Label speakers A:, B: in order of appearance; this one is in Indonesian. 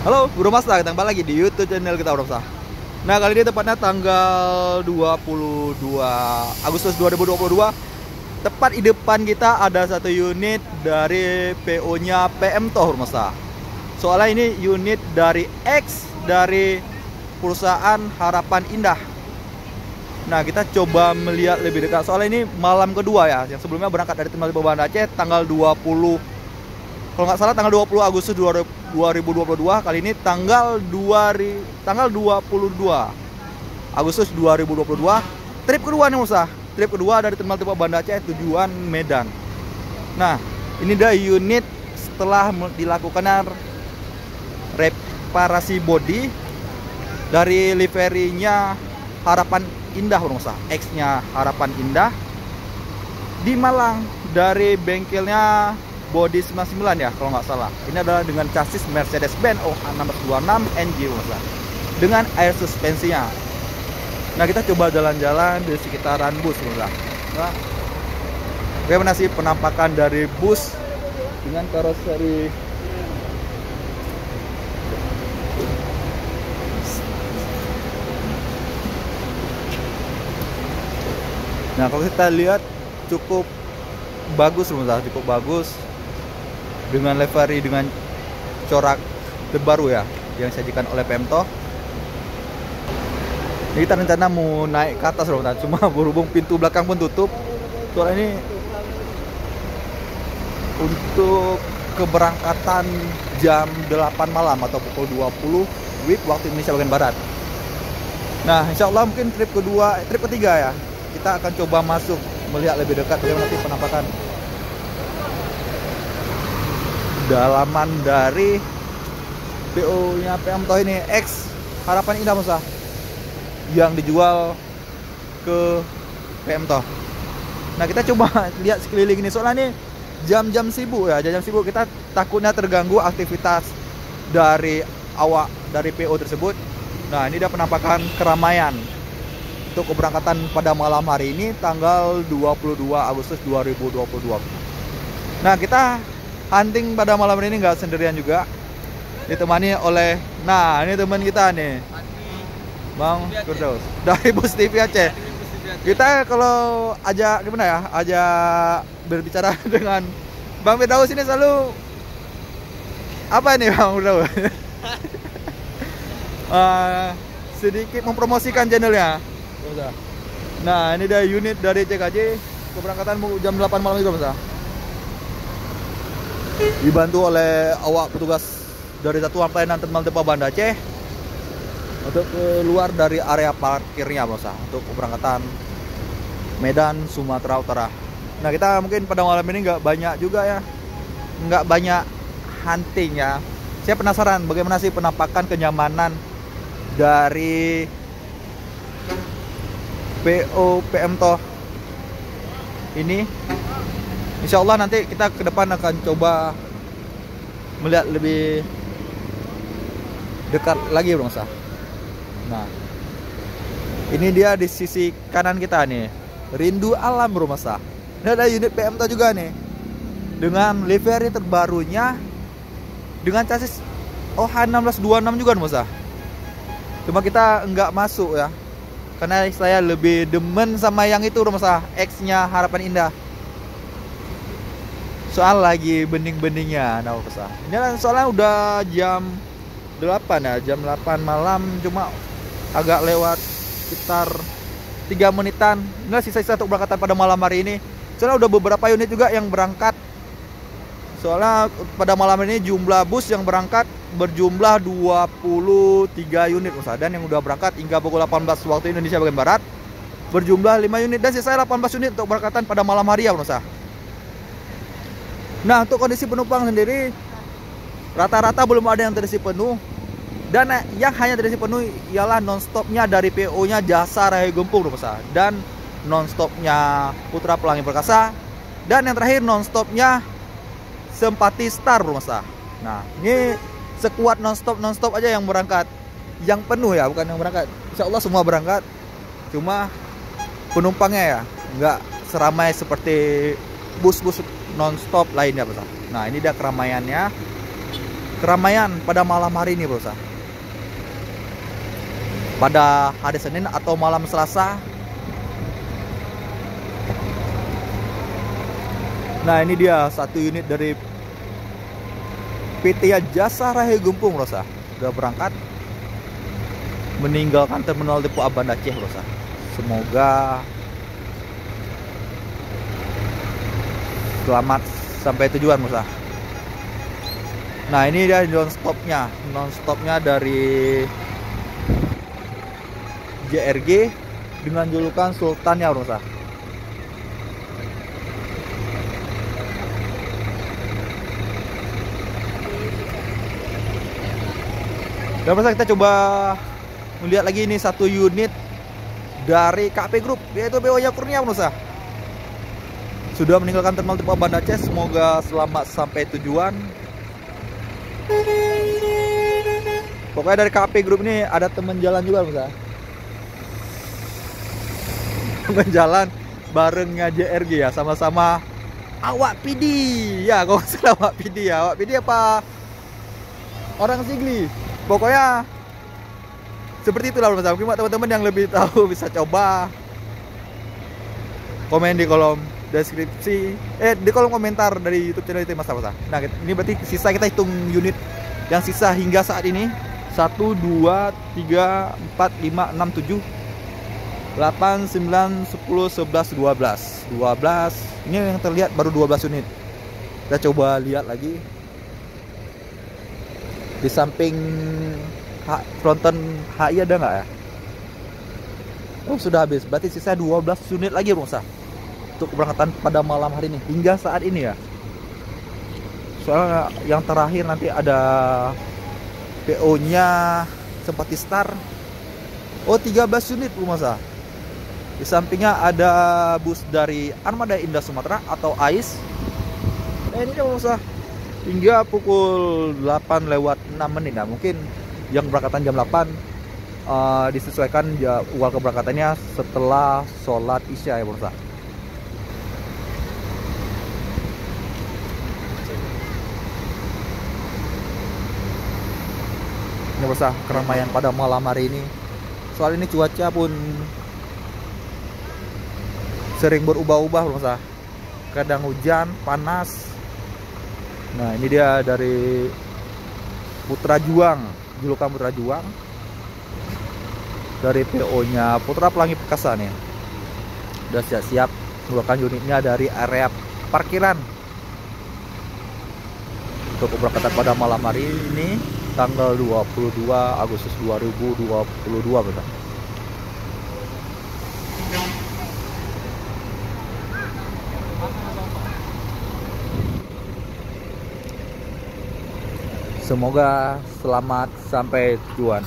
A: Halo, Bro Mas, kita kembali lagi di YouTube channel kita, Bro Mas. Nah, kali ini tepatnya tanggal 22 Agustus 2022. Tepat di depan kita ada satu unit dari PO-nya PM Toh, Bro Mas. Soalnya ini unit dari X dari perusahaan Harapan Indah. Nah, kita coba melihat lebih dekat. Soalnya ini malam kedua ya. Yang sebelumnya berangkat dari Terminal Banda Aceh tanggal 20, kalau nggak salah tanggal 20 Agustus 2022. Kali ini tanggal 22 Agustus 2022. Trip kedua nih Musa. Trip kedua dari Terminal Banda Aceh tujuan Medan. Nah, ini dia unit setelah dilakukan reparasi bodi dari liverinya Harapan Indah, Musa. X-nya Harapan Indah di Malang dari bengkelnya Body 99 ya kalau nggak salah. Ini adalah dengan chassis Mercedes-Benz OH626 NG dengan air suspensinya. Nah, kita coba jalan-jalan di sekitaran bus, nah, bagaimana sih penampakan dari bus dengan karoseri Nah, kalau kita lihat cukup bagus, cukup bagus dengan livery dengan corak terbaru ya yang disajikan oleh Pemto. Ini kita rencana mau naik ke atas, cuma berhubung pintu belakang pun tutup. Soalnya ini untuk keberangkatan jam 8 malam atau pukul 20 WIB waktu Indonesia bagian Barat. Nah, insya Allah mungkin trip ketiga ya, kita akan coba masuk melihat lebih dekat bagaimana nanti penampakan dalaman dari PO-nya PM Toh ini, X Harapan Indah Musa, yang dijual ke PM Toh. Nah, kita coba lihat sekeliling ini, soalnya ini jam-jam sibuk ya, jam-jam sibuk kita takutnya terganggu aktivitas dari awak dari PO tersebut. Nah, ini dia penampakan keramaian untuk keberangkatan pada malam hari ini tanggal 22 Agustus 2022. Nah, kita hunting pada malam ini nggak sendirian juga, ditemani oleh, nah ini teman kita nih, Bang Firdaus dari Bus TV Aceh. Kita kalau ajak gimana ya, ajak berbicara dengan Bang Firdaus ini selalu apa nih Bang Firdaus? Sedikit mempromosikan channelnya. Nah, ini dia unit dari CKJ, keberangkatan jam 8 malam juga, Mas. Dibantu oleh awak petugas dari Satuan Pelayanan Terminal Banda Aceh untuk keluar dari area parkirnya, Mas, untuk keberangkatan Medan Sumatera Utara. Nah, kita mungkin pada malam ini nggak banyak juga ya, nggak banyak hunting ya. Saya penasaran bagaimana sih penampakan kenyamanan dari PO PM Toh ini. Insya Allah nanti kita ke depan akan coba melihat lebih dekat lagi, Bro. Nah, ini dia di sisi kanan kita nih, Rindu Alam, Bro. Ini ada unit PM Toh juga nih dengan livery terbarunya dengan chassis OH1626 juga, Bro. Cuma kita nggak masuk ya, karena saya lebih demen sama yang itu, Bro, X-nya Harapan Indah. Soal lagi bening-beningnya, nah, ini kan soalnya udah jam 8 ya, jam 8 malam, cuma agak lewat sekitar 3 menitan. Ini sisa-sisa untuk berangkatan pada malam hari ini. Soalnya udah beberapa unit juga yang berangkat. Soalnya pada malam ini jumlah bus yang berangkat berjumlah 23 unit, dan yang udah berangkat hingga pukul 18 waktu Indonesia bagian Barat berjumlah 5 unit, dan sisa 18 unit untuk berangkatan pada malam hari ya, Nah, untuk kondisi penumpang sendiri rata-rata belum ada yang terisi penuh, dan yang hanya terisi penuh ialah non-stopnya dari PO-nya Jasa Rahayu Gempung, dan non-stopnya Putra Pelangi Perkasa, dan yang terakhir non-stopnya Sempati Star, Nah, ini sekuat non-stop aja yang berangkat, yang penuh ya, bukan yang berangkat. Insya Allah semua berangkat, cuma penumpangnya ya nggak seramai seperti bus-bus non-stop lainnya, Nah, ini dia keramaiannya keramaian pada malam hari ini bro. Pada hari Senin atau malam Selasa. Nah ini dia satu unit dari PT Jasa Rahe Gumpung bro. Sudah berangkat meninggalkan terminal Depo Aban Aceh bro. Semoga selamat sampai tujuan bro. Nah ini dia non stopnya dari JRG dengan julukan Sultannya bro. Dan kita coba melihat lagi ini satu unit dari KP Group, yaitu BO-nya Kurnia bro. Sudah meninggalkan terminal Depo Banda Aceh. Semoga selamat sampai tujuan. Pokoknya dari KP Group ini ada teman jalan juga bro. Teman jalan barengnya JRG ya, sama-sama awak PD ya, kalau salah awak PD ya. Awak PD apa orang Sigli, pokoknya seperti itulah bro. Mungkin teman-teman yang lebih tahu bisa coba komen di kolom deskripsi, di kolom komentar dari YouTube channel itu Mas Bro. Nah ini berarti sisa, kita hitung unit yang sisa hingga saat ini. 1, 2, 3, 4, 5, 6, 7 8, 9, 10, 11, 12 ini yang terlihat baru 12 unit. Kita coba lihat lagi di samping fronton HI ada nggak ya? Oh sudah habis, berarti sisa 12 unit lagi bro untuk keberangkatan pada malam hari ini hingga saat ini ya. Soalnya yang terakhir nanti ada PO nya Sempati Star. Oh 13 unit bro. Di sampingnya ada bus dari Armada Indah Sumatera atau AIS. Nah ini dia pemirsa, hingga pukul 8:06. Nah mungkin yang berangkatan jam 8 disesuaikan jadwal keberangkatannya setelah sholat Isya ya pemirsa. Ini pemirsa keramaian pada malam hari ini. Soal ini cuaca pun sering berubah-ubah pemirsa. Kadang hujan, panas. Nah ini dia dari Putra Juang, julukan Putra Juang, dari PO nya Putra Pelangi Perkasa nih. Udah siap-siap mengeluarkan unitnya dari area parkiran untuk keberangkatan pada malam hari ini tanggal 22 Agustus 2022 pemirsa. Semoga selamat sampai tujuan.